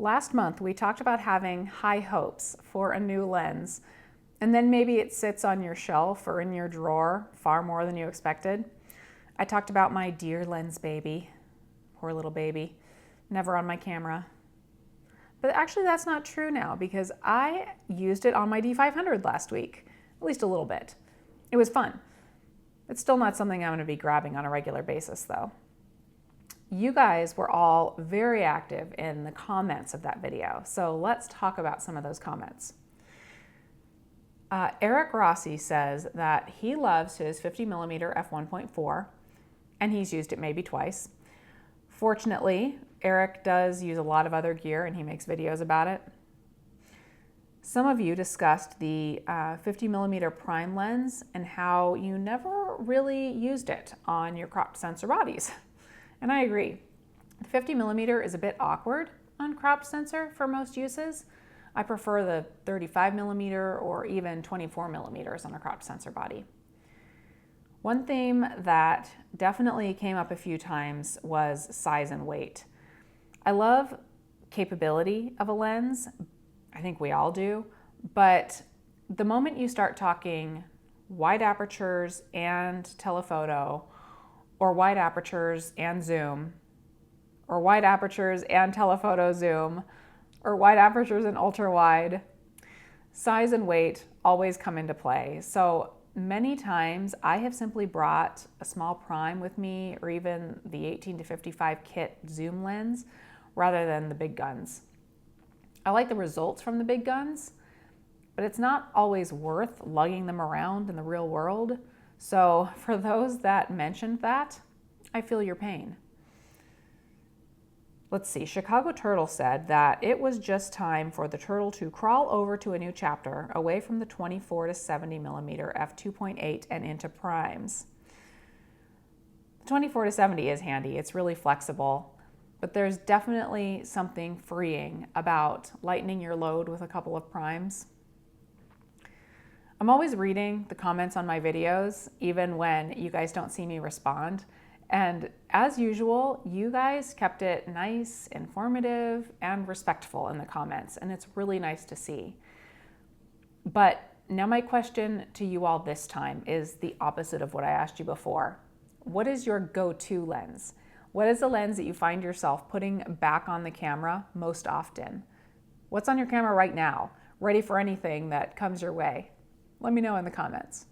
last month we talked about having high hopes for a new lens, and then maybe it sits on your shelf or in your drawer far more than you expected. I talked about my dear lens baby, poor little baby, never on my camera. But actually that's not true now because I used it on my D500 last week, at least a little bit. It was fun. It's still not something I'm going to be grabbing on a regular basis though. You guys were all very active in the comments of that video, so let's talk about some of those comments. Eric Rossi says that he loves his 50mm f1.4 and he's used it maybe twice. Fortunately, Eric does use a lot of other gear and he makes videos about it. Some of you discussed the 50mm prime lens and how you never really used it on your cropped sensor bodies. And I agree. The 50mm is a bit awkward on cropped sensor for most uses. I prefer the 35mm or even 24mm on a cropped sensor body. One theme that definitely came up a few times was size and weight. I love capability of a lens. I think we all do. But the moment you start talking wide apertures and telephoto, or wide apertures and zoom, or wide apertures and telephoto zoom, or wide apertures and ultra wide, size and weight always come into play. So many times I have simply brought a small prime with me or even the 18 to 55 kit zoom lens rather than the big guns. I like the results from the big guns, but it's not always worth lugging them around in the real world. So for those that mentioned that, I feel your pain. Let's see, Chicago Turtle said that it was just time for the Turtle to crawl over to a new chapter away from the 24 to 70mm f2.8 and into primes. The 24 to 70 is handy, it's really flexible, but there's definitely something freeing about lightening your load with a couple of primes. I'm always reading the comments on my videos, even when you guys don't see me respond. And as usual, you guys kept it nice, informative, and respectful in the comments, and it's really nice to see. But now my question to you all this time is the opposite of what I asked you before. What is your go-to lens? What is the lens that you find yourself putting back on the camera most often? What's on your camera right now, ready for anything that comes your way? Let me know in the comments.